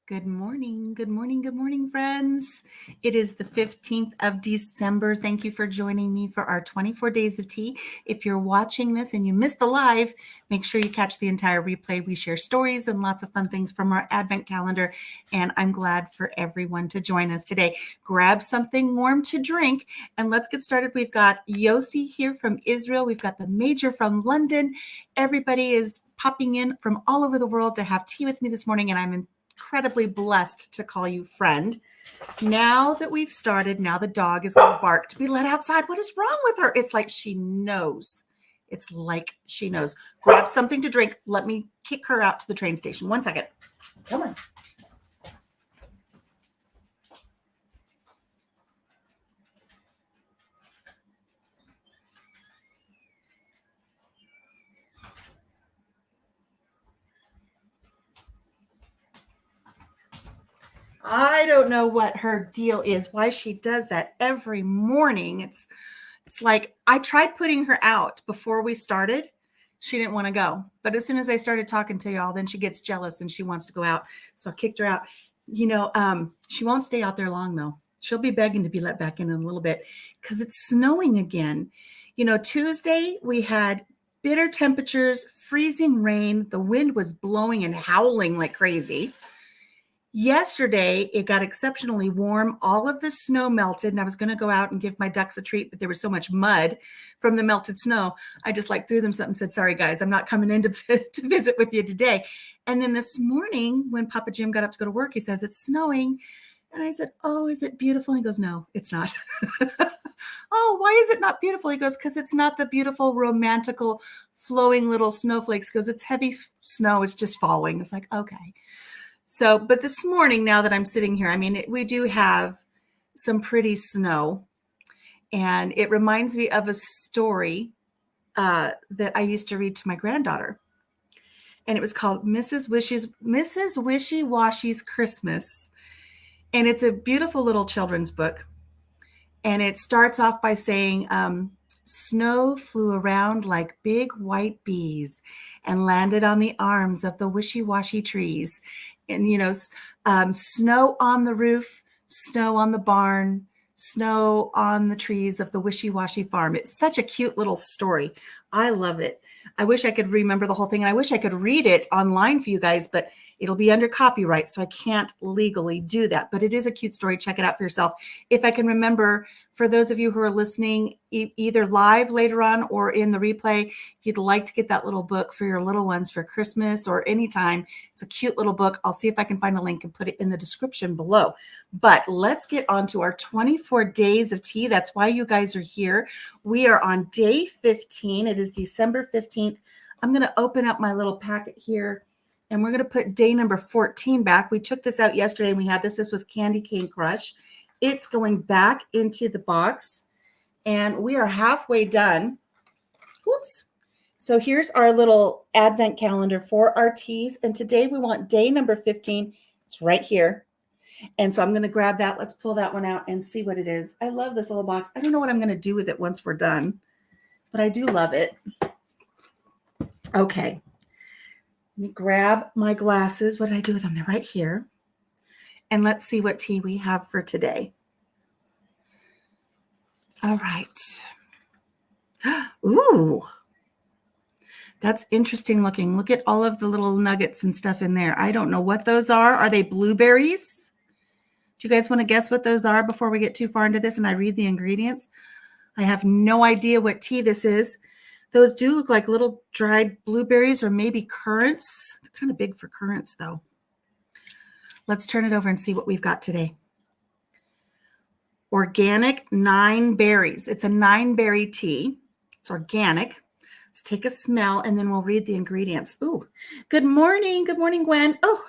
Good morning. Good morning. Good morning, friends. It is the 15th of December. Thank you for joining me for our 24 days of tea. If you're watching this and you missed the live, make sure you catch the entire replay. We share stories and lots of fun things from our Advent calendar, and I'm glad for everyone to join us today. Grab something warm to drink and let's get started. We've got Yossi here from Israel. We've got the Major from London. Everybody is popping in from all over the world to have tea with me this morning, and I'm incredibly blessed to call you friend. Now that we've started, now the dog is going to bark to be let outside. What is wrong with her? It's like she knows. It's like she knows. Grab something to drink. Let me kick her out to the train station. 1 second. Come on. I don't know what her deal is, why she does that every morning. It's like I tried putting her out before we started. She didn't want to go. But as soon as I started talking to y'all, then she gets jealous and she wants to go out. So I kicked her out. She won't stay out there long, though. She'll be begging to be let back in a little bit because it's snowing again. Tuesday we had bitter temperatures, freezing rain. The wind was blowing and howling like crazy. Yesterday, it got exceptionally warm. All of the snow melted, and I was going to go out and give my ducks a treat, but there was so much mud from the melted snow. I just threw them something and said, sorry, guys, I'm not coming in to visit with you today. And then this morning, when Papa Jim got up to go to work, he says, it's snowing. And I said, oh, is it beautiful? He goes, no, it's not. Oh, why is it not beautiful? He goes, because it's not the beautiful, romantical, flowing little snowflakes. He goes, it's heavy snow. It's just falling. It's like, okay. So, but this morning, now that I'm sitting here, we do have some pretty snow, and it reminds me of a story that I used to read to my granddaughter, and it was called Mrs. Wishy Washy's Christmas, and it's a beautiful little children's book, and it starts off by saying, snow flew around like big white bees and landed on the arms of the wishy-washy trees. And, snow on the roof, snow on the barn, snow on the trees of the wishy-washy farm. It's such a cute little story. I love it. I wish I could remember the whole thing, and I wish I could read it online for you guys, but it'll be under copyright, so I can't legally do that. But it is a cute story. Check it out for yourself. If I can remember, for those of you who are listening, either live later on or in the replay, if you'd like to get that little book for your little ones for Christmas or anytime, it's a cute little book. I'll see if I can find a link and put it in the description below. But let's get on to our 24 days of tea. That's why you guys are here. We are on day 15. It is December 15th. I'm going to open up my little packet here, and we're going to put day number 14 back. We took this out yesterday, and we had this. This was Candy Cane Crush. It's going back into the box, and we are halfway done. Whoops. So here's our little Advent calendar for our teas, and today we want day number 15. It's right here. And so I'm going to grab that. Let's pull that one out and see what it is. I love this little box. I don't know what I'm going to do with it once we're done, but I do love it. Okay. Let me grab my glasses. What did I do with them? They're right here. And let's see what tea we have for today. All right. Ooh. That's interesting looking. Look at all of the little nuggets and stuff in there. I don't know what those are. Are they blueberries? Do you guys want to guess what those are before we get too far into this and I read the ingredients? I have no idea what tea this is. Those do look like little dried blueberries or maybe currants. They're kind of big for currants, though. Let's turn it over and see what we've got today. Organic 9 berries. It's a 9-berry tea. It's organic. Let's take a smell, and then we'll read the ingredients. Ooh, good morning. Good morning, Gwen. Oh,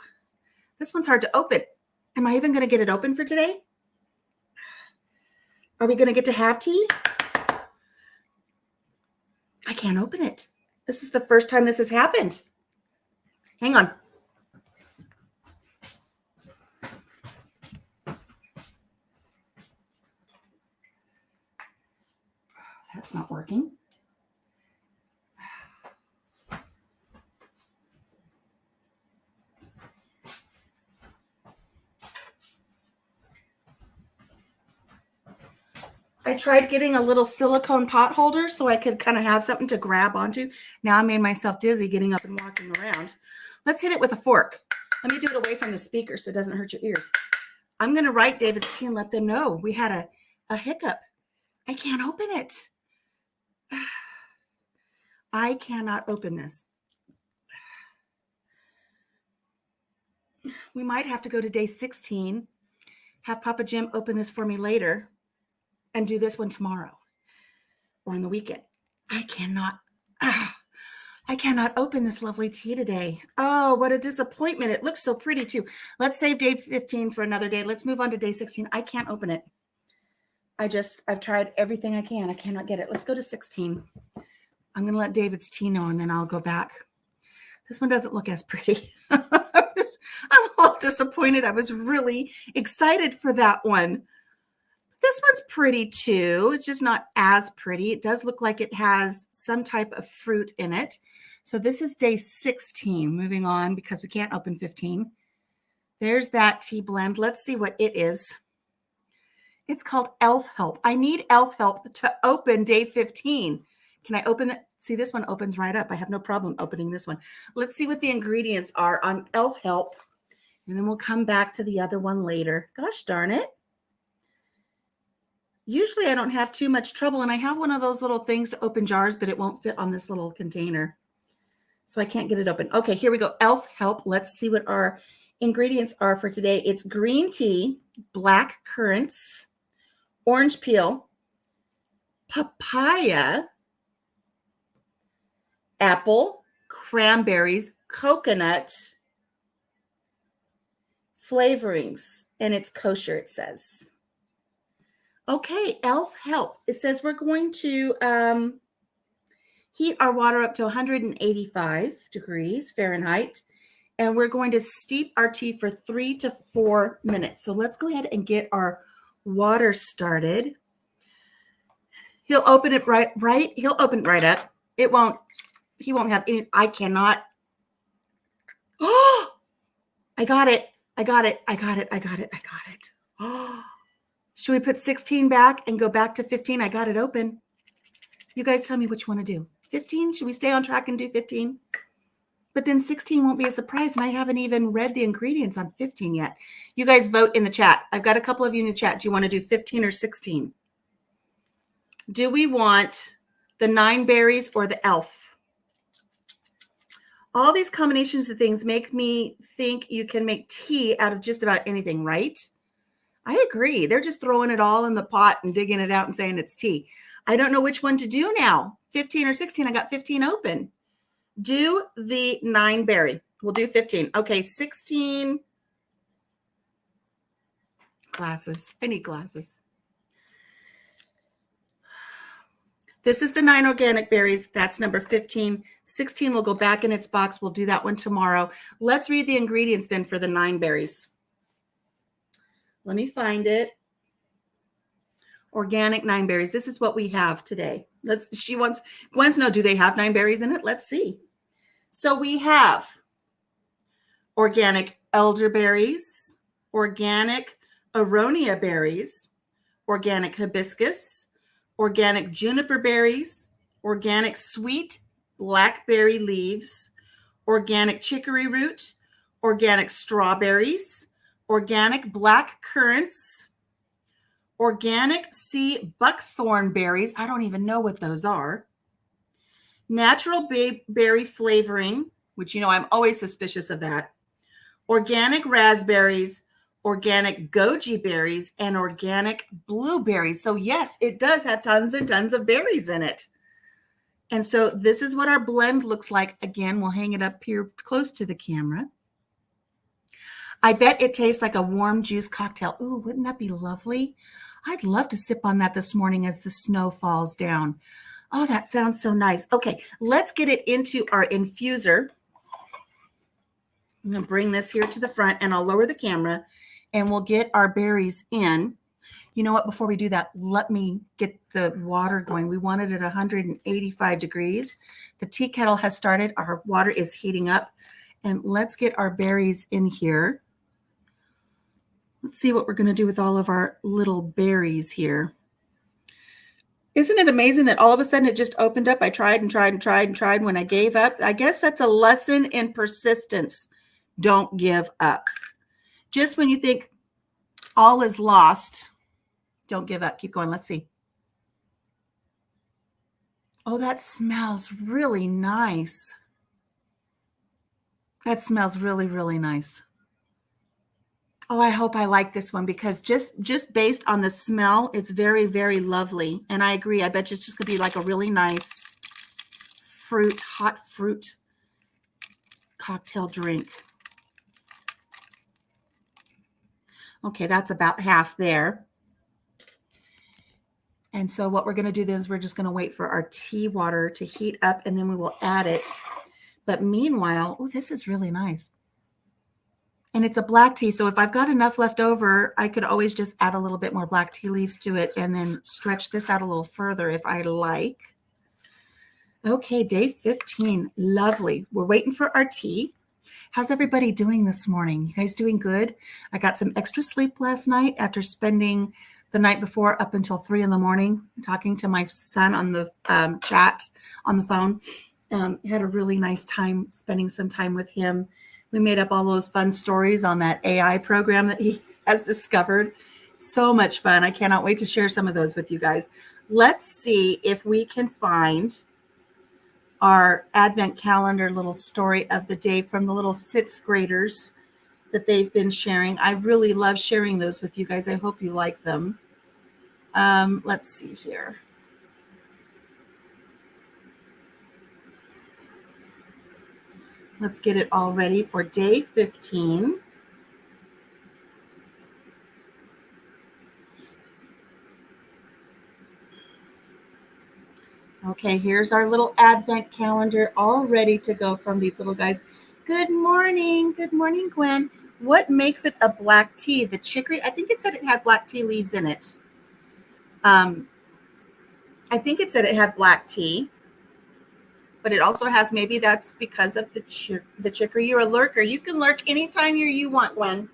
this one's hard to open. Am I even going to get it open for today? Are we going to get to have tea? I can't open it. This is the first time this has happened. Hang on. That's not working. I tried getting a little silicone pot holder so I could kind of have something to grab onto. Now I made myself dizzy getting up and walking around. Let's hit it with a fork. Let me do it away from the speaker so it doesn't hurt your ears. I'm going to write David's tea and let them know we had a hiccup. I can't open it. I cannot open this. We might have to go to day 16, have Papa Jim open this for me later, and do this one tomorrow or on the weekend. I cannot open this lovely tea today. Oh, what a disappointment. It looks so pretty too. Let's save day 15 for another day. Let's move on to day 16. I can't open it. I've tried everything I can. I cannot get it. Let's go to 16. I'm going to let David's tea know and then I'll go back. This one doesn't look as pretty. I'm a little disappointed. I was really excited for that one. This one's pretty too. It's just not as pretty. It does look like it has some type of fruit in it. So this is day 16. Moving on because we can't open 15. There's that tea blend. Let's see what it is. It's called Elf Help. I need Elf Help to open day 15. Can I open it? See, this one opens right up. I have no problem opening this one. Let's see what the ingredients are on Elf Help. And then we'll come back to the other one later. Gosh darn it. Usually I don't have too much trouble, and I have one of those little things to open jars, but it won't fit on this little container. So I can't get it open. Okay, here we go. Elf Help. Let's see what our ingredients are for today. It's green tea, black currants, orange peel, papaya, apple, cranberries, coconut, flavorings, and it's kosher, it says. Okay, Elf Help. It says we're going to heat our water up to 185 degrees Fahrenheit, and we're going to steep our tea for 3 to 4 minutes. So let's go ahead and get our water started. He'll open it right. He'll open it right up. He won't have any. I cannot. Oh, I got it. Oh. Should we put 16 back and go back to 15? I got it open. You guys tell me which one to do. 15? Should we stay on track and do 15? But then 16 won't be a surprise, and I haven't even read the ingredients on 15 yet. You guys vote in the chat. I've got a couple of you in the chat. Do you want to do 15 or 16? Do we want the 9 berries or the elf? All these combinations of things make me think you can make tea out of just about anything, right? I agree. They're just throwing it all in the pot and digging it out and saying it's tea. I don't know which one to do now, 15 or 16. I got 15 open. Do the 9 berry. We'll do 15. Okay, 16 glasses. I need glasses. This is the 9 organic berries. That's number 15. 16 will go back in its box. We'll do that one tomorrow. Let's read the ingredients then for the 9 berries. Let me find it. Organic 9 berries. This is what we have today. Gwen wants to know, do they have 9 berries in it? Let's see. So we have organic elderberries, organic aronia berries, organic hibiscus, organic juniper berries, organic sweet blackberry leaves, organic chicory root, organic strawberries, organic black currants, organic sea buckthorn berries. I don't even know what those are. Natural berry flavoring, which, I'm always suspicious of that. Organic raspberries, organic goji berries, and organic blueberries. So yes, it does have tons and tons of berries in it. And so this is what our blend looks like. Again, we'll hang it up here close to the camera. I bet it tastes like a warm juice cocktail. Ooh, wouldn't that be lovely? I'd love to sip on that this morning as the snow falls down. Oh, that sounds so nice. Okay, let's get it into our infuser. I'm going to bring this here to the front, and I'll lower the camera, and we'll get our berries in. You know what? Before we do that, let me get the water going. We want it at 185 degrees. The tea kettle has started. Our water is heating up, and let's get our berries in here. Let's see what we're going to do with all of our little berries here. Isn't it amazing that all of a sudden it just opened up? I tried and tried and tried and tried. When I gave up, I guess that's a lesson in persistence. Don't give up. Just when you think all is lost, don't give up. Keep going. Let's see. Oh, that smells really nice. That smells really, really nice. Oh, I hope I like this one because just based on the smell, it's very, very lovely. And I agree. I bet you it's just going to be like a really nice hot fruit cocktail drink. Okay, that's about half there. And so what we're going to do then is we're just going to wait for our tea water to heat up and then we will add it. But meanwhile, oh, this is really nice. And it's a black tea. So if I've got enough left over, I could always just add a little bit more black tea leaves to it and then stretch this out a little further if I like. Okay, day 15. Lovely. We're waiting for our tea. How's everybody doing this morning? You guys doing good? I got some extra sleep last night after spending the night before up until 3 a.m, talking to my son on the chat on the phone. Had a really nice time spending some time with him. We made up all those fun stories on that AI program that he has discovered. So much fun. I cannot wait to share some of those with you guys. Let's see if we can find our Advent calendar little story of the day from the little 6th graders that they've been sharing. I really love sharing those with you guys. I hope you like them. Let's see here. Let's get it all ready for day 15. Okay, here's our little Advent calendar all ready to go from these little guys. Good morning. Good morning, Gwen. What makes it a black tea? The chicory? I think it said it had black tea leaves in it. I think it said it had black tea. But it also has, maybe that's because of the chicory. You're a lurker. You can lurk anytime you want, Gwen.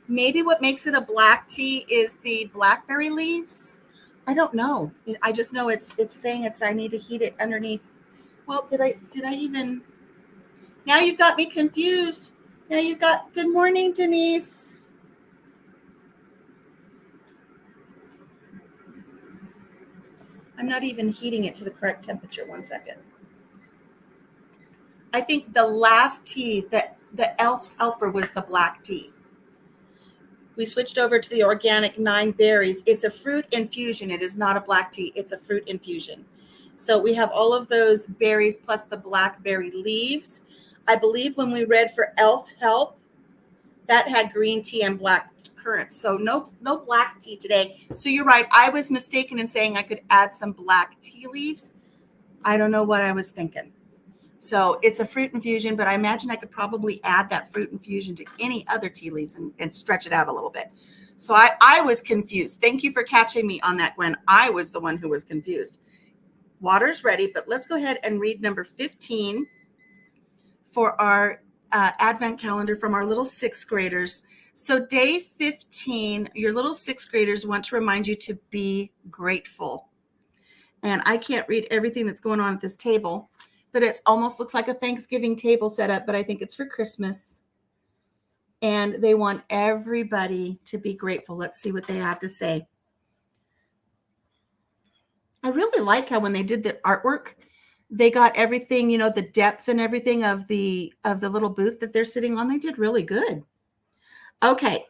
Maybe what makes it a black tea is the blackberry leaves. I don't know. I just know it's saying I need to heat it underneath. Well, did I even? Now you've got me confused. Now you've got, good morning, Denise. I'm not even heating it to the correct temperature. 1 second. I think the last tea, the Elf's Helper, was the black tea. We switched over to the organic 9 berries. It's a fruit infusion. It is not a black tea. It's a fruit infusion. So we have all of those berries plus the blackberry leaves. I believe when we read for Elf Help, that had green tea and black currants. So no black tea today. So you're right. I was mistaken in saying I could add some black tea leaves. I don't know what I was thinking. So it's a fruit infusion, but I imagine I could probably add that fruit infusion to any other tea leaves and stretch it out a little bit. So I was confused. Thank you for catching me on that, Gwen. I was the one who was confused. Water's ready, but let's go ahead and read number 15 for our Advent calendar from our little 6th graders. So day 15, your little 6th graders want to remind you to be grateful. And I can't read everything that's going on at this table, but it almost looks like a Thanksgiving table setup, but I think it's for Christmas. And they want everybody to be grateful. Let's see what they have to say. I really like how when they did the artwork, they got everything, the depth and everything of the little booth that they're sitting on. They did really good. Okay.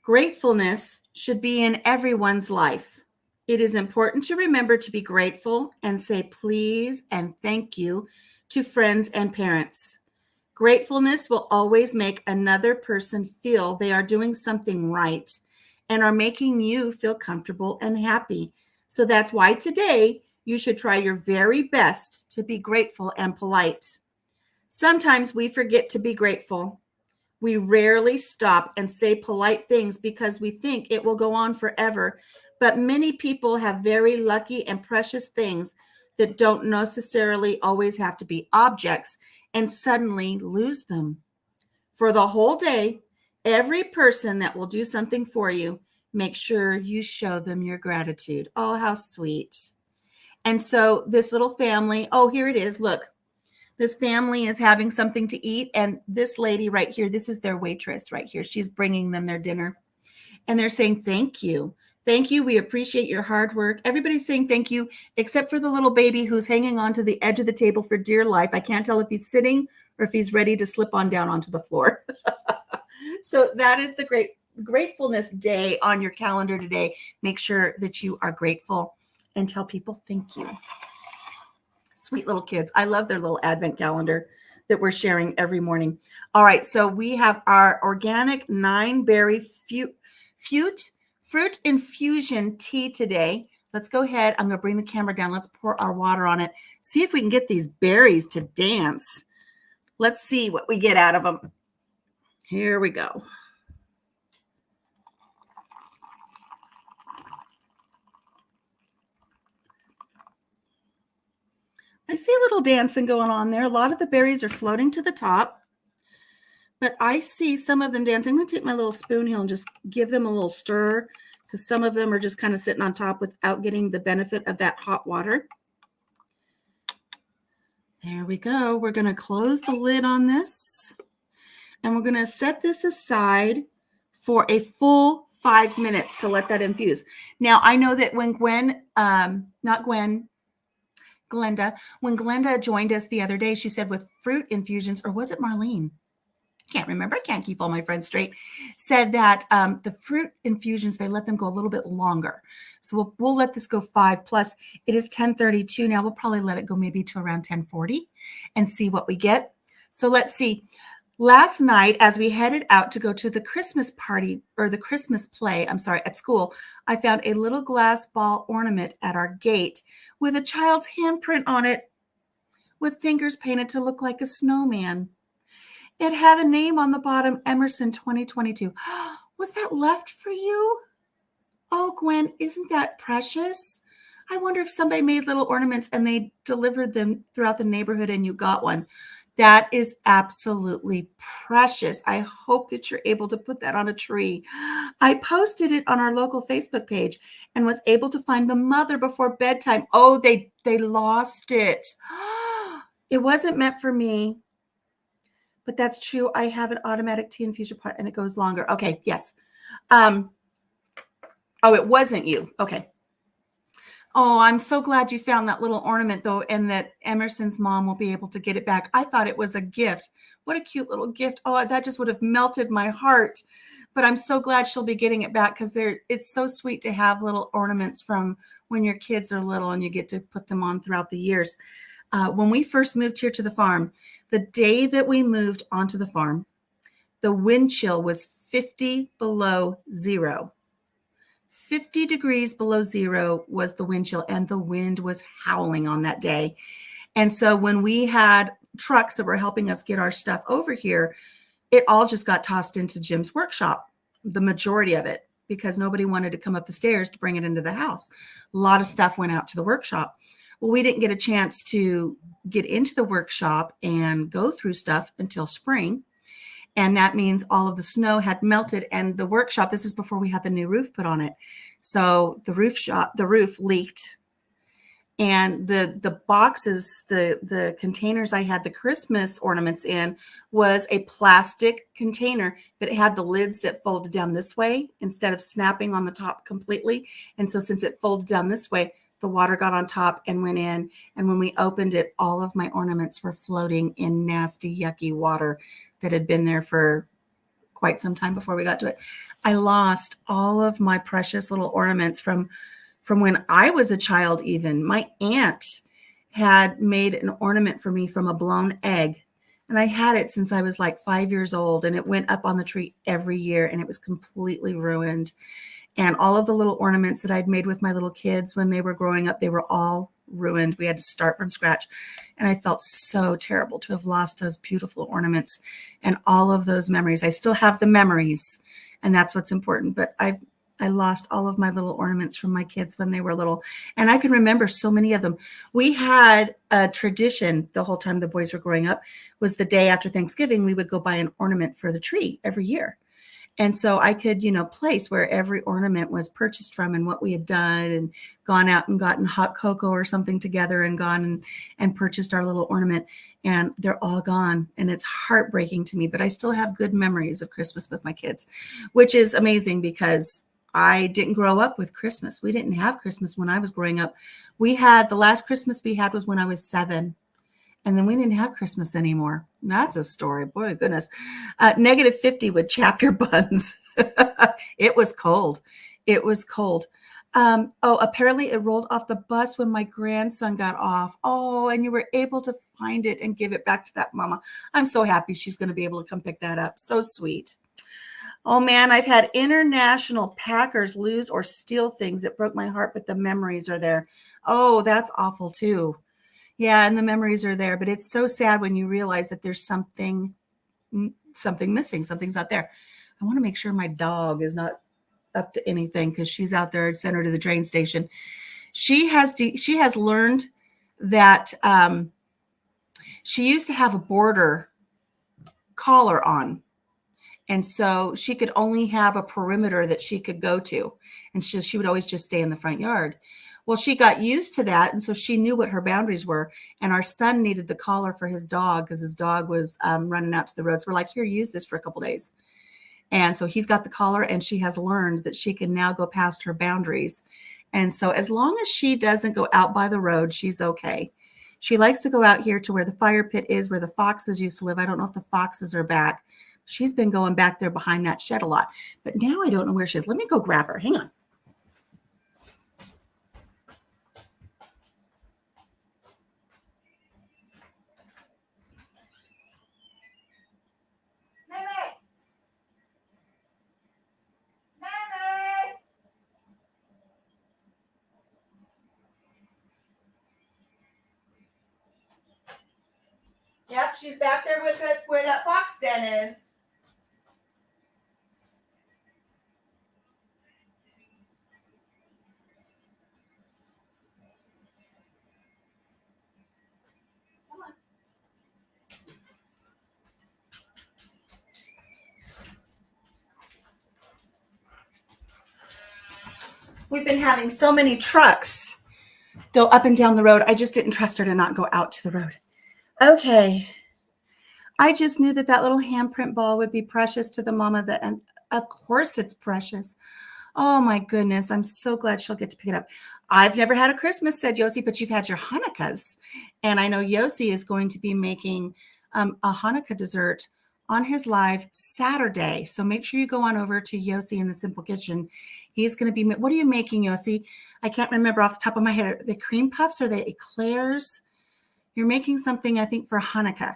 Gratefulness should be in everyone's life. It is important to remember to be grateful and say please and thank you to friends and parents. Gratefulness will always make another person feel they are doing something right and are making you feel comfortable and happy. So that's why today you should try your very best to be grateful and polite. Sometimes we forget to be grateful. We rarely stop and say polite things because we think it will go on forever. But many people have very lucky and precious things that don't necessarily always have to be objects and suddenly lose them. For the whole day, every person that will do something for you, make sure you show them your gratitude. Oh, how sweet. And so this little family, oh, here it is. Look, this family is having something to eat. And this lady right here, this is their waitress right here. She's bringing them their dinner. And they're saying, thank you. Thank you. We appreciate your hard work. Everybody's saying thank you, except for the little baby who's hanging on to the edge of the table for dear life. I can't tell if he's sitting or if he's ready to slip on down onto the floor. So that is the gratefulness day on your calendar today. Make sure that you are grateful and tell people thank you. Sweet little kids. I love their little advent calendar that we're sharing every morning. All right. So we have our organic 9-berry fruit infusion tea today. Let's go ahead. I'm going to bring the camera down. Let's pour our water on it. See if we can get these berries to dance. Let's see what we get out of them. Here we go. I see a little dancing going on there. A lot of the berries are floating to the top, but I see some of them dancing. I'm going to take my little spoon here and just give them a little stir, because some of them are just kind of sitting on top without getting the benefit of that hot water. There we go. We're going to close the lid on this, and we're going to set this aside for a full 5 minutes to let that infuse. Now, I know that when Glenda joined us the other day, she said with fruit infusions, or was it Marlene? I can't remember. I can't keep all my friends straight. Said that the fruit infusions, they let them go a little bit longer. So we'll let this go 5 plus. It is 10:32 now. We'll probably let it go maybe to around 10:40 and see what we get. So let's see. Last night, as we headed out to go to the Christmas party or the Christmas play, at school, I found a little glass ball ornament at our gate with a child's handprint on it with fingers painted to look like a snowman. It had a name on the bottom, Emerson 2022. Was that left for you? Oh, Gwen, isn't that precious? I wonder if somebody made little ornaments and they delivered them throughout the neighborhood and you got one. That is absolutely precious. I hope that you're able to put that on a tree. I posted it on our local Facebook page and was able to find the mother before bedtime. Oh, they lost it. It wasn't meant for me, but that's true. I have an automatic tea infuser pot and it goes longer. Okay, yes. Oh, it wasn't you. Okay. Oh, I'm so glad you found that little ornament, though, and that Emerson's mom will be able to get it back. I thought it was a gift. What a cute little gift. Oh, that just would have melted my heart. But I'm so glad she'll be getting it back, because it's so sweet to have little ornaments from when your kids are little and you get to put them on throughout the years. When we first moved here to the farm, the day that we moved onto the farm, the wind chill was 50 below zero. 50 degrees below zero was the wind chill, and the wind was howling on that day. And so when we had trucks that were helping us get our stuff over here, it all just got tossed into Jim's workshop, the majority of it, because nobody wanted to come up the stairs to bring it into the house. A lot of stuff went out to the workshop. Well, we didn't get a chance to get into the workshop and go through stuff until spring. And that means all of the snow had melted, and the workshop, this is before we had the new roof put on it. So the roof leaked, and the boxes, the containers I had the Christmas ornaments in was a plastic container, but it had the lids that folded down this way instead of snapping on the top completely. And so since it folded down this way, the water got on top and went in. And when we opened it, all of my ornaments were floating in nasty, yucky water that had been there for quite some time before we got to it. I lost all of my precious little ornaments from when I was a child. Even my aunt had made an ornament for me from a blown egg. And I had it since I was like 5 years old, and it went up on the tree every year, and it was completely ruined. And all of the little ornaments that I'd made with my little kids when they were growing up, they were all ruined. We had to start from scratch. And I felt so terrible to have lost those beautiful ornaments and all of those memories. I still have the memories, and that's what's important. But I've I lost all of my little ornaments from my kids when they were little. And I can remember so many of them. We had a tradition the whole time the boys were growing up was the day after Thanksgiving, we would go buy an ornament for the tree every year. And so I could, place where every ornament was purchased from and what we had done and gone out and gotten hot cocoa or something together and gone and purchased our little ornament. And they're all gone. And it's heartbreaking to me, but I still have good memories of Christmas with my kids, which is amazing because I didn't grow up with Christmas. We didn't have Christmas when I was growing up. The last Christmas we had was when I was 7. And then we didn't have Christmas anymore. That's a story. Boy, goodness. -50 with chapter buns. It was cold. It was cold. Apparently it rolled off the bus when my grandson got off. Oh, and you were able to find it and give it back to that mama. I'm so happy she's going to be able to come pick that up. So sweet. Oh man, I've had international Packers lose or steal things. It broke my heart, but the memories are there. Oh, that's awful too. Yeah, and the memories are there, but it's so sad when you realize that there's something missing, something's not there. I want to make sure my dog is not up to anything because she's out there. Send her to the train station. She has learned that she used to have a border collar on. And so she could only have a perimeter that she could go to. And she would always just stay in the front yard. Well, she got used to that. And so she knew what her boundaries were. And our son needed the collar for his dog because his dog was running out to the road. So we're like, here, use this for a couple days. And so he's got the collar and she has learned that she can now go past her boundaries. And so as long as she doesn't go out by the road, she's okay. She likes to go out here to where the fire pit is, where the foxes used to live. I don't know if the foxes are back. She's been going back there behind that shed a lot. But now I don't know where she is. Let me go grab her. Hang on. Yep, she's back there with it where that fox den is. Come on. We've been having so many trucks go up and down the road. I just didn't trust her to not go out to the road. Okay. I just knew that little handprint ball would be precious to the mama. And of course it's precious. Oh my goodness. I'm so glad she'll get to pick it up. I've never had a Christmas, said Yossi, but you've had your Hanukkahs. And I know Yossi is going to be making a Hanukkah dessert on his live Saturday. So make sure you go on over to Yossi in the Simple Kitchen. He's going to be, what are you making, Yossi? I can't remember off the top of my head. Are they cream puffs or are they eclairs? You're making something, I think, for Hanukkah.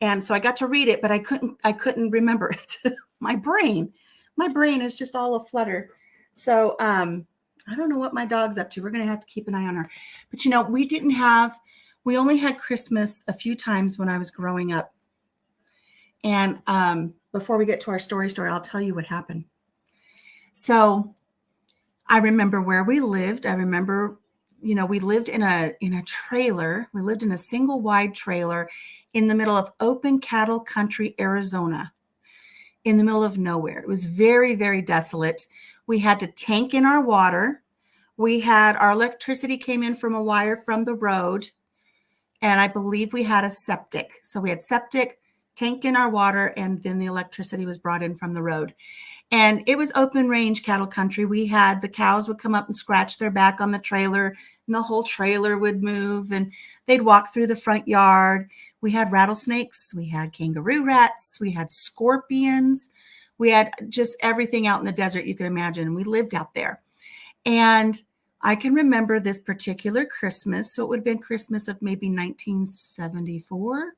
And so I got to read it, but I couldn't remember it. My brain is just all a flutter. So I don't know what my dog's up to. We're going to have to keep an eye on her. But, we only had Christmas a few times when I was growing up. And before we get to our story, I'll tell you what happened. So I remember where we lived. I remember, we lived in a trailer. We lived in a single wide trailer in the middle of open cattle country, Arizona, in the middle of nowhere. It was very, very desolate. We had to tank in our water. Our electricity came in from a wire from the road. And I believe we had a septic. So we had septic, tanked in our water, and then the electricity was brought in from the road. And it was open range cattle country. The cows would come up and scratch their back on the trailer, and the whole trailer would move, and they'd walk through the front yard. We had rattlesnakes, we had kangaroo rats, we had scorpions, we had just everything out in the desert you could imagine. We lived out there. And I can remember this particular Christmas. So it would have been Christmas of maybe 1974.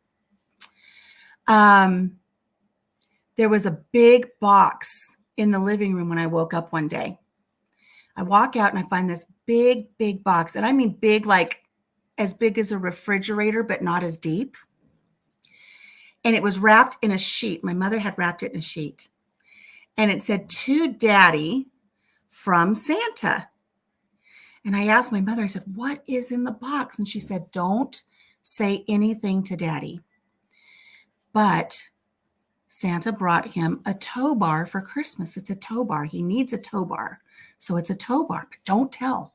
There was a big box in the living room when I woke up one day. I walk out and I find this big, big box. And I mean big, like as big as a refrigerator, but not as deep. And it was wrapped in a sheet. My mother had wrapped it in a sheet. And it said, "To Daddy from Santa. And I asked my mother, I said, what is in the box? And she said, don't say anything to Daddy. But Santa brought him a tow bar for Christmas. It's a tow bar. He needs a tow bar. So it's a tow bar, but don't tell.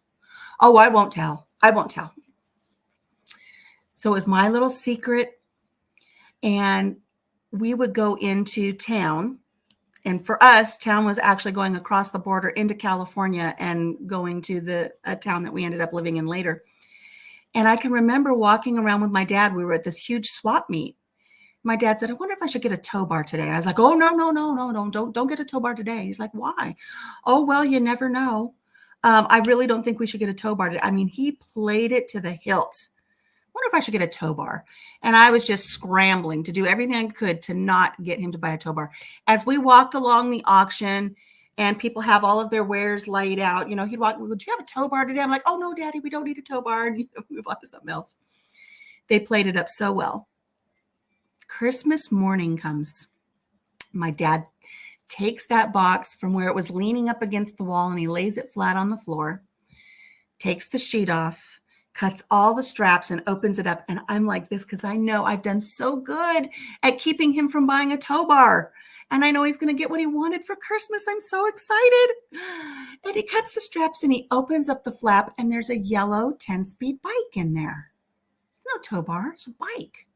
Oh, I won't tell. I won't tell. So it was my little secret. And we would go into town. And for us, town was actually going across the border into California and going to a town that we ended up living in later. And I can remember walking around with my dad. We were at this huge swap meet. My dad said, I wonder if I should get a tow bar today. I was like, oh, no, don't get a tow bar today. He's like, why? Oh, well, you never know. I really don't think we should get a tow bar today. I mean, he played it to the hilt. I wonder if I should get a tow bar. And I was just scrambling to do everything I could to not get him to buy a tow bar. As we walked along the auction and people have all of their wares laid out, he'd walk, would you have a tow bar today? I'm like, oh, no, Daddy, we don't need a tow bar. And move on to something else. They played it up so well. Christmas morning comes. My dad takes that box from where it was leaning up against the wall and he lays it flat on the floor, takes the sheet off, cuts all the straps and opens it up. And I'm like this because I know I've done so good at keeping him from buying a tow bar. And I know he's going to get what he wanted for Christmas. I'm so excited. And he cuts the straps and he opens up the flap and there's a yellow 10-speed bike in there. It's no tow bar, it's a bike.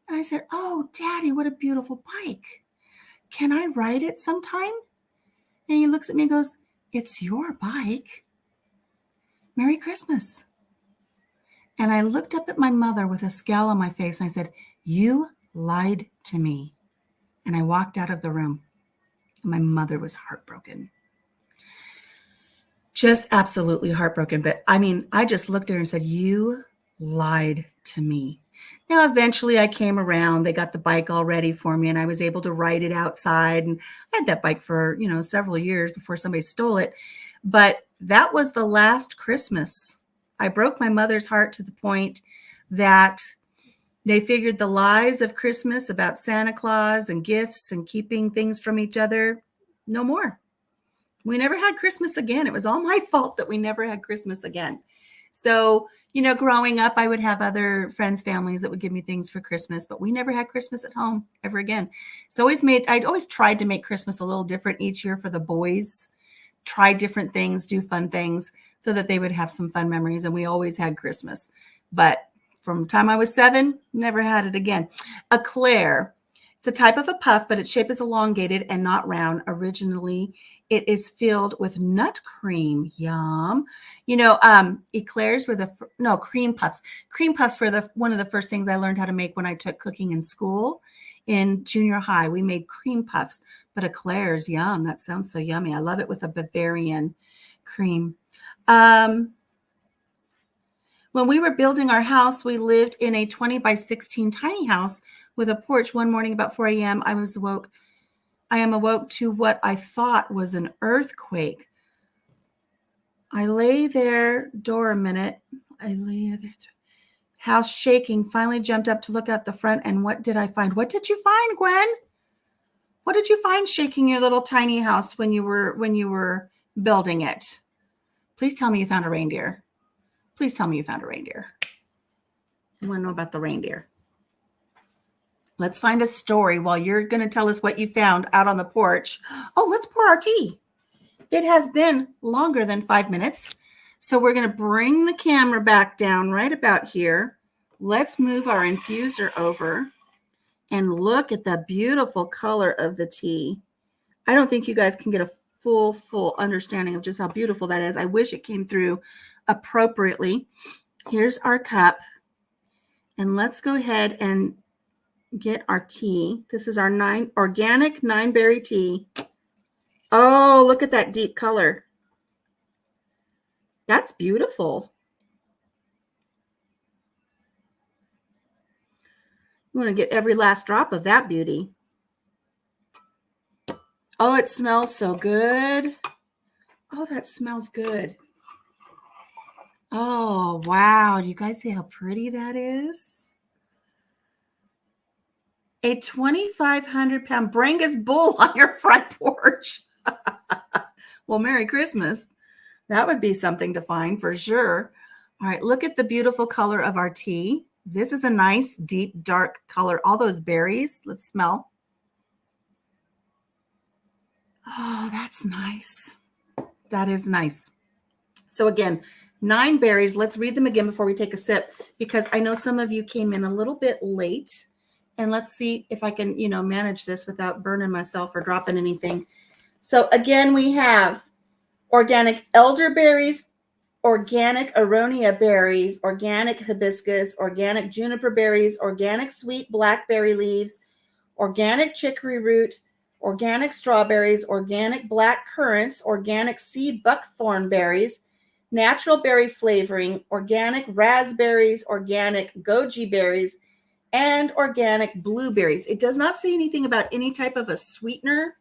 And I said, oh, Daddy, what a beautiful bike. Can I ride it sometime? And he looks at me and goes, it's your bike. Merry Christmas. And I looked up at my mother with a scowl on my face and I said, you lied to me. And I walked out of the room. And my mother was heartbroken. Just absolutely heartbroken. But I mean, I just looked at her and said, you lied to me. Now, eventually I came around. They got the bike all ready for me and I was able to ride it outside. And I had that bike for, several years before somebody stole it. But that was the last Christmas. I broke my mother's heart to the point that they figured the lies of Christmas about Santa Claus and gifts and keeping things from each other, no more. We never had Christmas again. It was all my fault that we never had Christmas again. So, growing up, I would have other friends' families that would give me things for Christmas, but we never had Christmas at home ever again. So I'd always tried to make Christmas a little different each year for the boys, try different things, do fun things so that they would have some fun memories. And we always had Christmas. But from the time I was 7, never had it again. Eclair. It's a type of a puff, but its shape is elongated and not round. Originally, it is filled with nut cream. Yum. Eclairs were cream puffs. Cream puffs were one of the first things I learned how to make when I took cooking in school. In junior high, we made cream puffs, but eclairs, yum. That sounds so yummy. I love it with a Bavarian cream. When we were building our house, we lived in a 20 by 16 tiny house with a porch. One morning about 4 a.m., I am awoke to what I thought was an earthquake. I lay there, door a minute. I lay there, house shaking, finally jumped up to look out the front. And what did I find? What did you find, Gwen? What did you find shaking your little tiny house when you were building it? Please tell me you found a reindeer. Please tell me you found a reindeer. I want to know about the reindeer. Let's find a story while you're going to tell us what you found out on the porch. Oh, let's pour our tea. It has been longer than 5 minutes. So we're going to bring the camera back down right about here. Let's move our infuser over and look at the beautiful color of the tea. I don't think you guys can get a full understanding of just how beautiful that is. I wish it came through appropriately. Here's our cup. And let's go ahead and get our tea. This is our organic 9-berry tea. Oh, look at that deep color. That's beautiful. You want to get every last drop of that beauty. Oh, it smells so good. Oh, that smells good. Oh, wow. Do you guys see how pretty that is? A 2,500-pound Brangus bull on your front porch. Well, Merry Christmas. That would be something to find for sure. All right, look at the beautiful color of our tea. This is a nice, deep, dark color. All those berries. Let's smell. Oh, that's nice. That is nice. So again, 9 berries. Let's read them again before we take a sip, because I know some of you came in a little bit late. And let's see if I can, manage this without burning myself or dropping anything. So again, we have organic elderberries, organic aronia berries, organic hibiscus, organic juniper berries, organic sweet blackberry leaves, organic chicory root, organic strawberries, organic black currants, organic sea buckthorn berries, natural berry flavoring, organic raspberries, organic goji berries, and organic blueberries. It does not say anything about any type of a sweetener.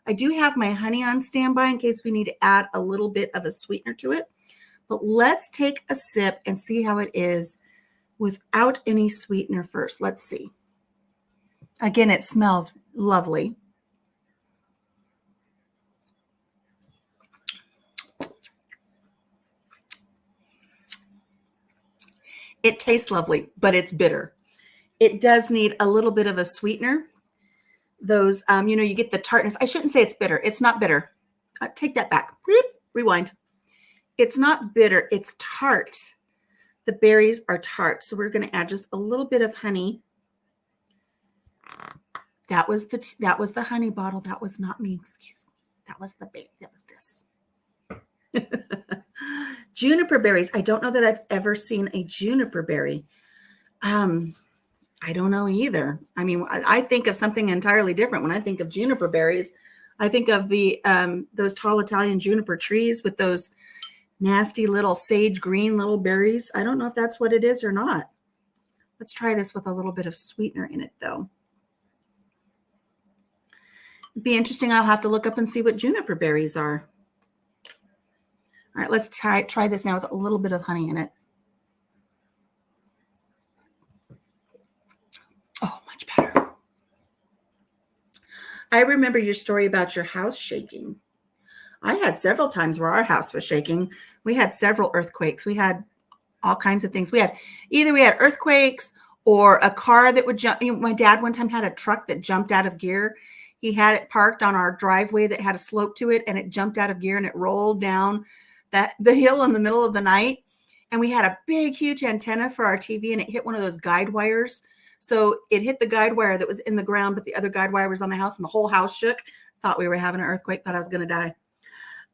I do have my honey on standby in case we need to add a little bit of a sweetener to it. But let's take a sip and see how it is without any sweetener first. Let's see. Again, it smells lovely. It tastes lovely, but it's bitter. It does need a little bit of a sweetener. Those, you get the tartness. I shouldn't say it's bitter. It's not bitter. Take that back. Rewind. It's not bitter. It's tart. The berries are tart. So we're going to add just a little bit of honey. That was the honey bottle. That was not me. Excuse me. That was this. Juniper berries. I don't know that I've ever seen a juniper berry. I don't know either. I mean, I think of something entirely different when I think of juniper berries. I think of the those tall Italian juniper trees with those nasty little sage green little berries. I don't know if that's what it is or not. Let's try this with a little bit of sweetener in it, though. It'd be interesting. I'll have to look up and see what juniper berries are. All right, let's try this now with a little bit of honey in it. Oh, much better. I remember your story about your house shaking. I had several times where our house was shaking. We had several earthquakes. We had all kinds of things. We had earthquakes or a car that would jump. My dad one time had a truck that jumped out of gear. He had it parked on our driveway that had a slope to it, and it jumped out of gear and it rolled down the hill in the middle of the night. And we had a big, huge antenna for our TV, and it hit one of those guide wires. So it hit the guide wire that was in the ground, but the other guide wire was on the house, and the whole house shook. Thought we were having an earthquake. Thought I was going to die.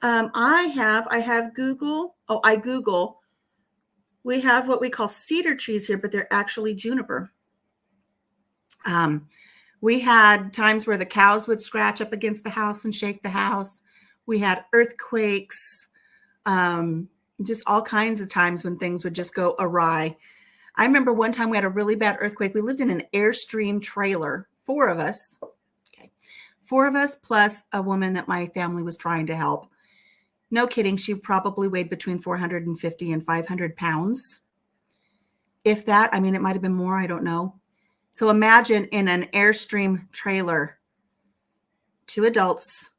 I have Google. Oh, I Google. We have what we call cedar trees here, but they're actually juniper. We had times where the cows would scratch up against the house and shake the house. We had earthquakes, just all kinds of times when things would just go awry. I remember one time we had a really bad earthquake. We lived in an Airstream trailer, 4 of us. Okay. 4 of us plus a woman that my family was trying to help. No kidding. She probably weighed between 450 and 500 pounds. If that, I mean, it might've been more. I don't know. So imagine in an Airstream trailer, 2 adults,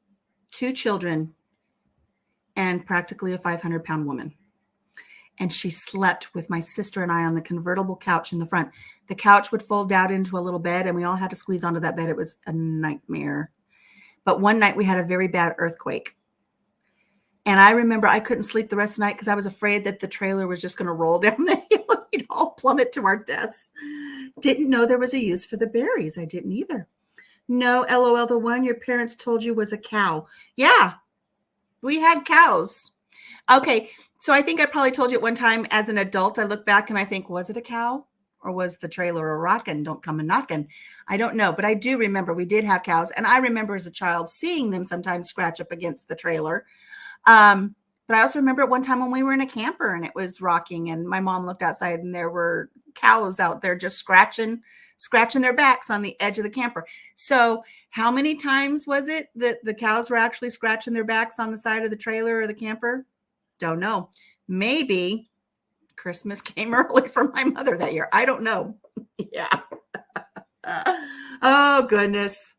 2 children, and practically a 500-pound woman. And she slept with my sister and I on the convertible couch in the front. The couch would fold out into a little bed, and we all had to squeeze onto that bed. It was a nightmare. But one night we had a very bad earthquake. And I remember I couldn't sleep the rest of the night because I was afraid that the trailer was just going to roll down the hill and we'd all plummet to our deaths. Didn't know there was a use for the berries. I didn't either. No, LOL, the one your parents told you was a cow. Yeah, we had cows. Okay, so I think I probably told you at one time as an adult, I look back and I think, was it a cow or was the trailer a rockin'? Don't come a knockin'. I don't know, but I do remember we did have cows. And I remember as a child seeing them sometimes scratch up against the trailer. But I also remember at one time when we were in a camper and it was rocking and my mom looked outside and there were cows out there just scratching their backs on the edge of the camper. So how many times was it that the cows were actually scratching their backs on the side of the trailer or the camper? Don't know. Maybe Christmas came early for my mother that year. I don't know. Yeah. Oh, goodness.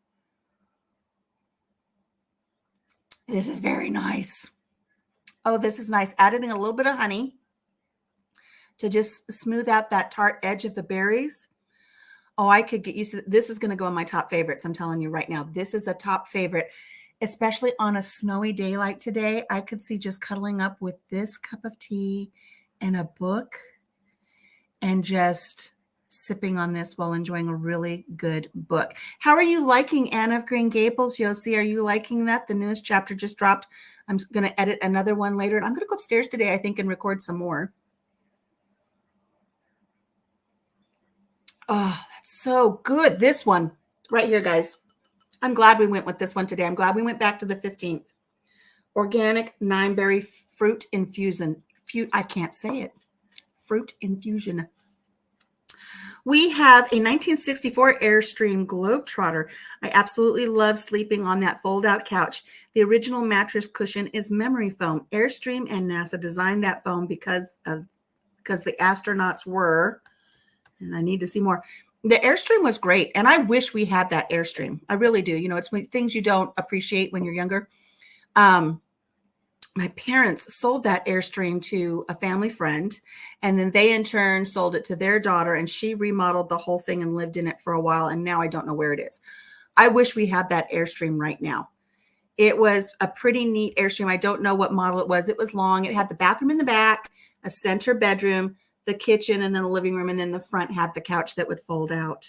This is very nice. Oh, this is nice. Adding a little bit of honey to just smooth out that tart edge of the berries. Oh, I could get used to this. Is going to go in my top favorites. I'm telling you right now, this is a top favorite, especially on a snowy day like today. I could see just cuddling up with this cup of tea and a book and just sipping on this while enjoying a really good book. How are you liking Anne of Green Gables, Yossi? Are you liking that? The newest chapter just dropped. I'm going to edit another one later. I'm going to go upstairs today, I think, and record some more. Oh, that's so good. This one right here, guys. I'm glad we went with this one today. I'm glad we went back to the 15th. Organic 9-berry fruit infusion. I can't say it. Fruit infusion. We have a 1964 Airstream Globetrotter. I absolutely love sleeping on that fold-out couch. The original mattress cushion is memory foam. Airstream and NASA designed that foam because the astronauts were, and I need to see more. The Airstream was great, and I wish we had that Airstream. I really do. You know, it's things you don't appreciate when you're younger. My parents sold that Airstream to a family friend, and then they in turn sold it to their daughter, and she remodeled the whole thing and lived in it for a while, and now I don't know where it is. I wish we had that Airstream right now. It was a pretty neat Airstream. I don't know what model it was. It was long. It had the bathroom in the back, a center bedroom, the kitchen, and then the living room, and then the front had the couch that would fold out.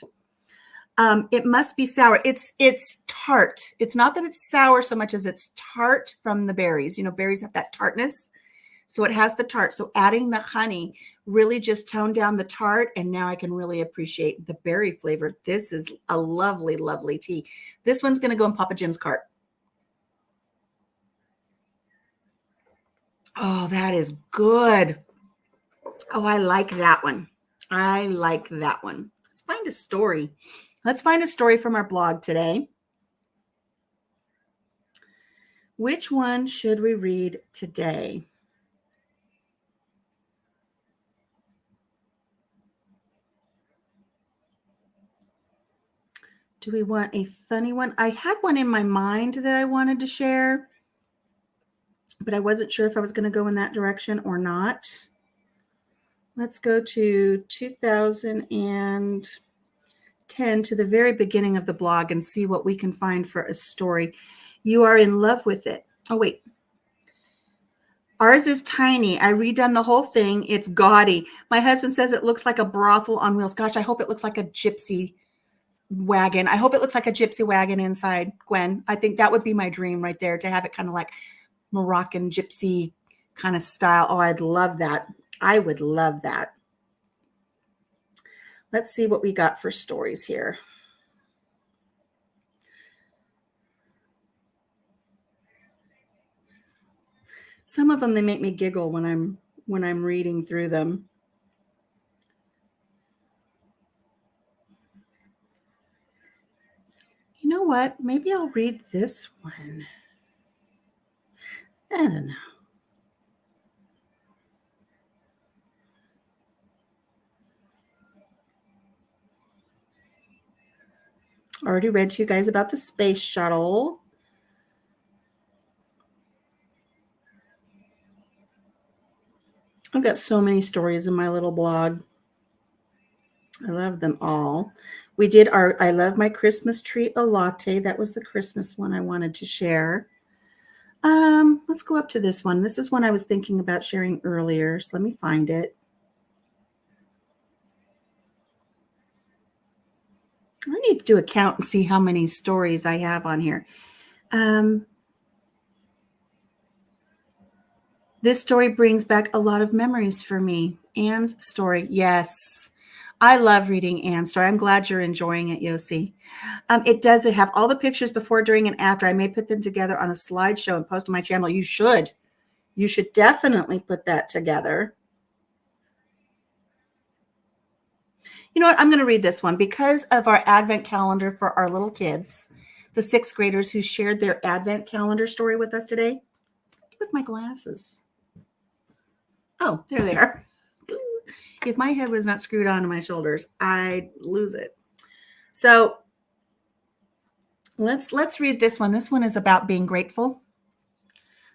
It must be sour. It's tart. It's not that it's sour so much as it's tart from the berries. You know, berries have that tartness. So it has the tart. So adding the honey really just toned down the tart. And now I can really appreciate the berry flavor. This is a lovely, lovely tea. This one's going to go in Papa Jim's cart. Oh, that is good. Oh, I like that one. I like that one. Let's find a story. Let's find a story from our blog today. Which one should we read today? Do we want a funny one? I had one in my mind that I wanted to share, but I wasn't sure if I was going to go in that direction or not. Let's go to 2010 to the very beginning of the blog and see what we can find for a story. You are in love with it. Oh, wait. Ours is tiny. I redone the whole thing. It's gaudy. My husband says it looks like a brothel on wheels. Gosh, I hope it looks like a gypsy wagon. I hope it looks like a gypsy wagon inside, Gwen. I think that would be my dream right there, to have it kind of like Moroccan gypsy kind of style. Oh, I'd love that. I would love that. Let's see what we got for stories here. Some of them, they make me giggle when I'm reading through them. You know what? Maybe I'll read this one. I don't know. Already read to you guys about the space shuttle. I've got so many stories in my little blog. I love them all. We did I love my Christmas tree a latte. That was the Christmas one I wanted to share. Let's go up to this one. This is one I was thinking about sharing earlier. So let me find it. I need to do a count and see how many stories I have on here. This story brings back a lot of memories for me. Anne's story. Yes. I love reading Anne's story. I'm glad you're enjoying it, Yossi. It does. It have all the pictures before, during, and after. I may put them together on a slideshow and post on my channel. You should. You should definitely put that together. You know what? I'm going to read this one because of our Advent calendar for our little kids, the 6th graders who shared their Advent calendar story with us today. With my glasses. Oh, there they are. If my head was not screwed onto my shoulders, I'd lose it. So let's read this one. This one is about being grateful.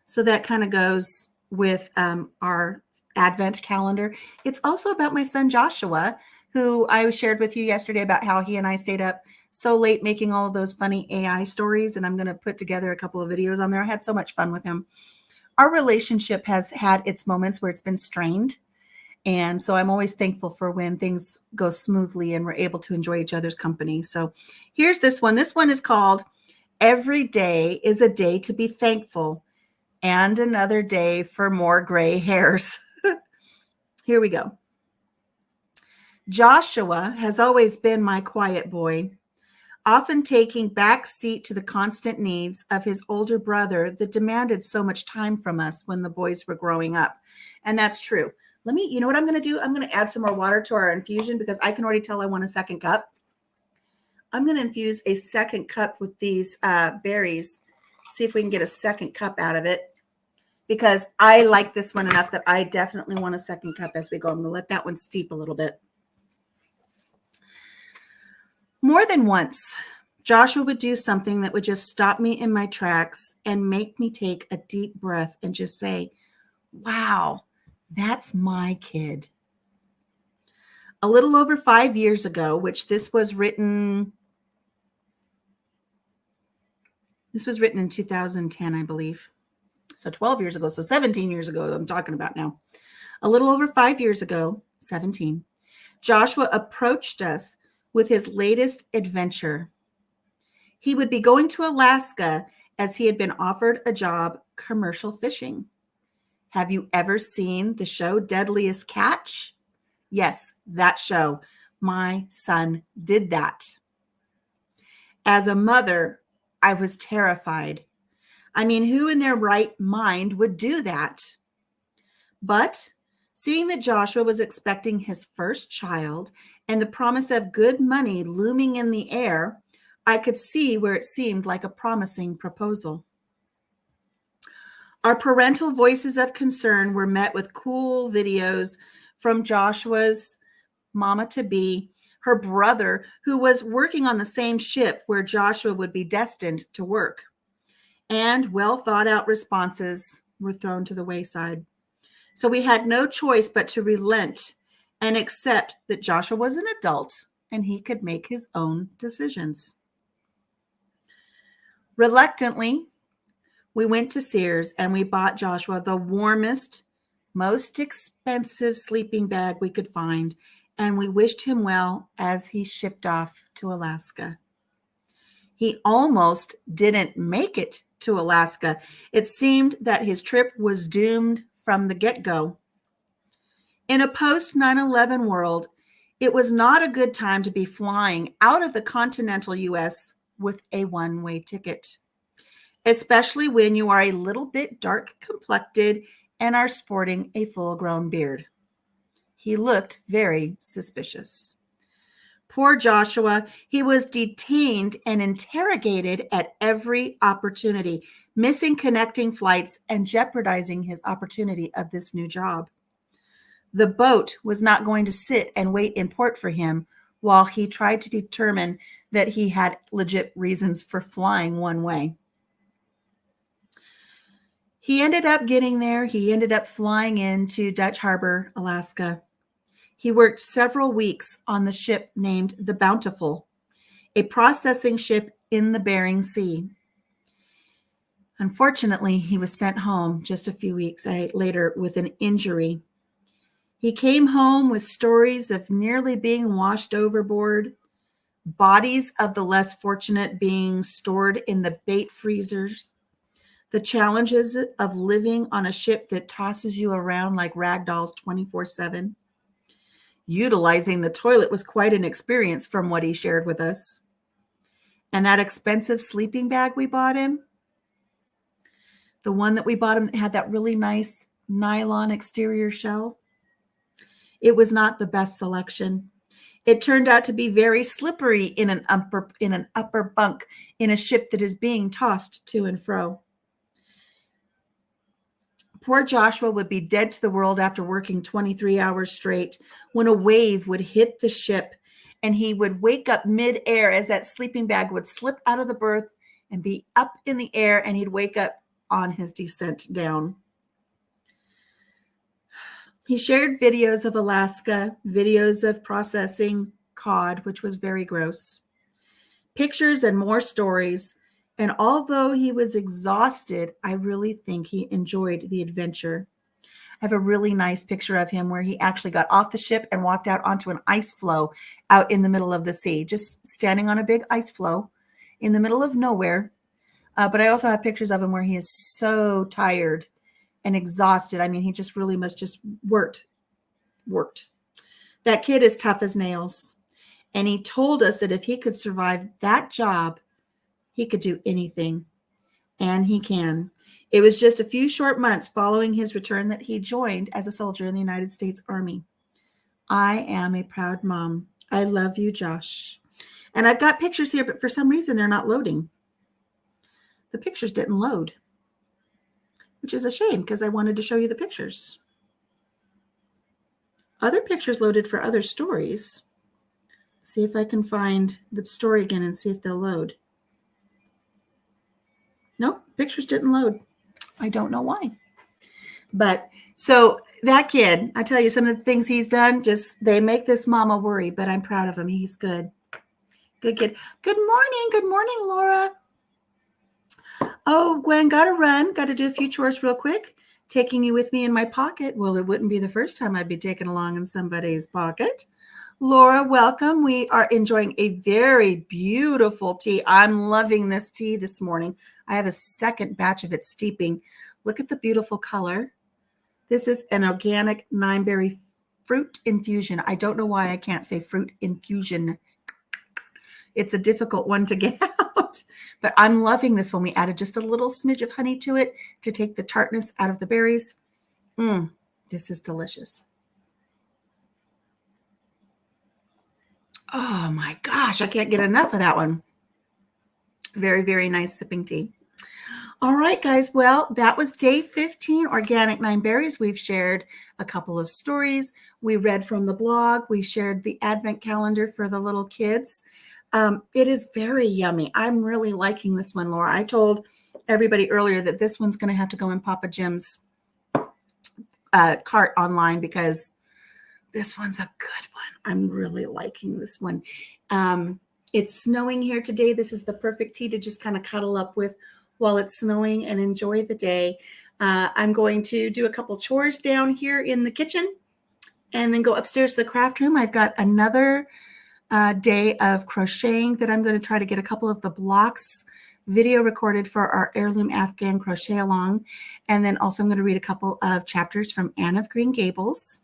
So that kind of goes with our Advent calendar. It's also about my son Joshua, who I shared with you yesterday about how he and I stayed up so late making all of those funny AI stories. And I'm going to put together a couple of videos on there. I had so much fun with him. Our relationship has had its moments where it's been strained. And so I'm always thankful for when things go smoothly and we're able to enjoy each other's company. So here's this one. This one is called Every Day is a Day to Be Thankful and Another Day for More Gray Hairs. Here we go. Joshua has always been my quiet boy, often taking back seat to the constant needs of his older brother that demanded so much time from us when the boys were growing up. And that's true. You know what I'm going to do? I'm going to add some more water to our infusion because I can already tell I want a second cup. I'm going to infuse a second cup with these berries. See if we can get a second cup out of it, because I like this one enough that I definitely want a second cup as we go. I'm going to let that one steep a little bit. More than once, Joshua would do something that would just stop me in my tracks and make me take a deep breath and just say, wow, that's my kid. A little over 5 years ago, which this was written in 2010, I believe. So 12 years ago, so 17 years ago, I'm talking about now. A little over 5 years ago, 17, Joshua approached us with his latest adventure. He would be going to Alaska as he had been offered a job commercial fishing. Have you ever seen the show Deadliest Catch? Yes, that show. My son did that. As a mother, I was terrified. I mean, who in their right mind would do that? But seeing that Joshua was expecting his first child and the promise of good money looming in the air, I could see where it seemed like a promising proposal. Our parental voices of concern were met with cool videos from Joshua's mama-to-be, her brother, who was working on the same ship where Joshua would be destined to work. And well-thought-out responses were thrown to the wayside. So we had no choice but to relent and accept that Joshua was an adult and he could make his own decisions. Reluctantly, we went to Sears and we bought Joshua the warmest, most expensive sleeping bag we could find, and we wished him well as he shipped off to Alaska. He almost didn't make it to Alaska. It seemed that his trip was doomed from the get-go. In a post-9/11 world, it was not a good time to be flying out of the continental U.S. with a one-way ticket, especially when you are a little bit dark-complected and are sporting a full-grown beard. He looked very suspicious. Poor Joshua, he was detained and interrogated at every opportunity, missing connecting flights and jeopardizing his opportunity of this new job. The boat was not going to sit and wait in port for him while he tried to determine that he had legit reasons for flying one way. He ended up getting there. He ended up flying into Dutch Harbor, Alaska. He worked several weeks on the ship named the Bountiful, a processing ship in the Bering Sea. Unfortunately, he was sent home just a few weeks later with an injury. He came home with stories of nearly being washed overboard, bodies of the less fortunate being stored in the bait freezers, the challenges of living on a ship that tosses you around like rag dolls 24/7. Utilizing the toilet was quite an experience from what he shared with us. And that expensive sleeping bag we bought him, the one that we bought him that had that really nice nylon exterior shell, it was not the best selection. It turned out to be very slippery in an upper bunk in a ship that is being tossed to and fro. Poor Joshua would be dead to the world after working 23 hours straight when a wave would hit the ship and he would wake up mid-air as that sleeping bag would slip out of the berth and be up in the air, and he'd wake up on his descent down. He shared videos of Alaska, videos of processing cod, which was very gross, pictures and more stories. And although he was exhausted, I really think he enjoyed the adventure. I have a really nice picture of him where he actually got off the ship and walked out onto an ice floe out in the middle of the sea, just standing on a big ice floe in the middle of nowhere. But I also have pictures of him where he is so tired and exhausted. I mean, he just really must just worked. That kid is tough as nails. And he told us that if he could survive that job, he could do anything. And he can. It was just a few short months following his return that he joined as a soldier in the United States Army. I am a proud mom. I love you, Josh. And I've got pictures here, but for some reason they're not loading. The pictures didn't load, which is a shame because I wanted to show you the pictures. Other pictures loaded for other stories. See if I can find the story again and see if they'll load. Nope, pictures didn't load. I don't know why. But so that kid, I tell you, some of the things he's done, just they make this mama worry, but I'm proud of him. He's good. Good kid. Good morning. Good morning, Laura. Oh, Gwen, got to run. Got to do a few chores real quick. Taking you with me in my pocket. Well, it wouldn't be the first time I'd be taken along in somebody's pocket. Laura, welcome. We are enjoying a very beautiful tea. I'm loving this tea this morning. I have a second batch of it steeping. Look at the beautiful color. This is an organic 9-berry fruit infusion. I don't know why I can't say fruit infusion. It's a difficult one to get out, but I'm loving this one. We added just a little smidge of honey to it to take the tartness out of the berries. This is delicious. Oh my gosh, I can't get enough of that one. Very, very nice sipping tea. All right, guys. Well, that was day 15, Organic 9 Berries. We've shared a couple of stories. We read from the blog. We shared the Advent calendar for the little kids. It is very yummy. I'm really liking this one, Laura. I told everybody earlier that this one's going to have to go in Papa Jim's cart online because this one's a good one. I'm really liking this one. It's snowing here today. This is the perfect tea to just kind of cuddle up with while it's snowing and enjoy the day. I'm going to do a couple chores down here in the kitchen and then go upstairs to the craft room. I've got another day of crocheting that I'm going to try to get a couple of the blocks video recorded for our heirloom Afghan crochet along. And then also I'm going to read a couple of chapters from Anne of Green Gables.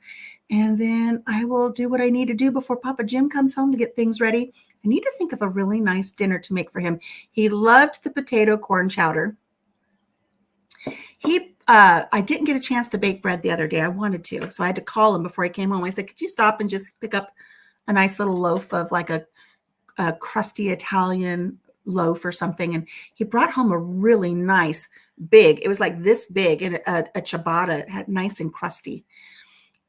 And then I will do what I need to do before Papa Jim comes home to get things ready. I need to think of a really nice dinner to make for him. He loved the potato corn chowder. I didn't get a chance to bake bread the other day. I wanted to. So I had to call him before he came home. I said, could you stop and just pick up a nice little loaf of like a crusty Italian loaf or something? And he brought home a really nice big, it was like this big, and a ciabatta, it had nice and crusty.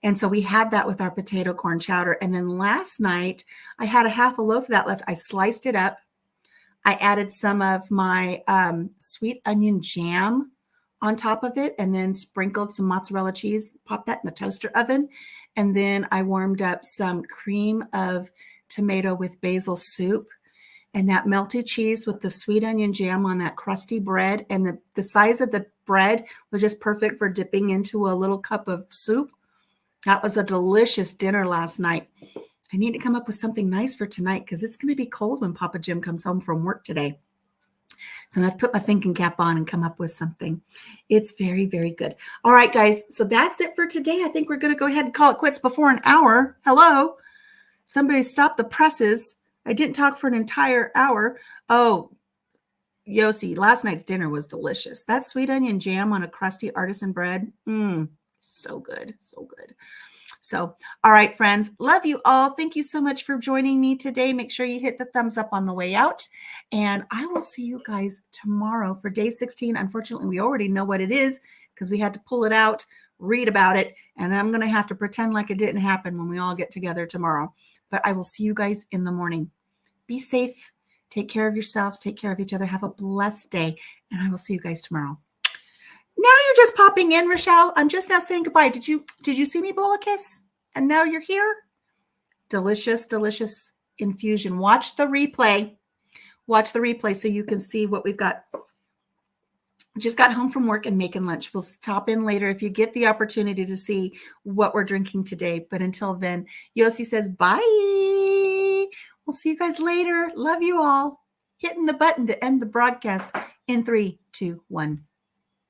And so we had that with our potato corn chowder. And then last night I had a half a loaf of that left. I sliced it up. I added some of my sweet onion jam on top of it and then sprinkled some mozzarella cheese, popped that in the toaster oven. And then I warmed up some cream of tomato with basil soup, and that melted cheese with the sweet onion jam on that crusty bread. And the size of the bread was just perfect for dipping into a little cup of soup. That was a delicious dinner last night. I need to come up with something nice for tonight because it's going to be cold when Papa Jim comes home from work today. So I'm going to put my thinking cap on and come up with something. It's very, very good. All right, guys. So that's it for today. I think we're going to go ahead and call it quits before an hour. Hello. Somebody stop the presses. I didn't talk for an entire hour. Oh, Yossi, last night's dinner was delicious. That sweet onion jam on a crusty artisan bread. So good. So good. So, all right, friends, love you all. Thank you so much for joining me today. Make sure you hit the thumbs up on the way out, and I will see you guys tomorrow for day 16. Unfortunately, we already know what it is because we had to pull it out, read about it, and I'm going to have to pretend like it didn't happen when we all get together tomorrow. But I will see you guys in the morning. Be safe. Take care of yourselves. Take care of each other. Have a blessed day, and I will see you guys tomorrow. you're just popping in, Rochelle. I'm just now saying goodbye. Did you see me blow a kiss? And now you're here? Delicious, delicious infusion. Watch the replay. Watch the replay so you can see what we've got. Just got home from work and making lunch. We'll stop in later if you get the opportunity to see what we're drinking today. But until then, Yossi says bye. We'll see you guys later. Love you all. Hitting the button to end the broadcast in 3, 2, 1.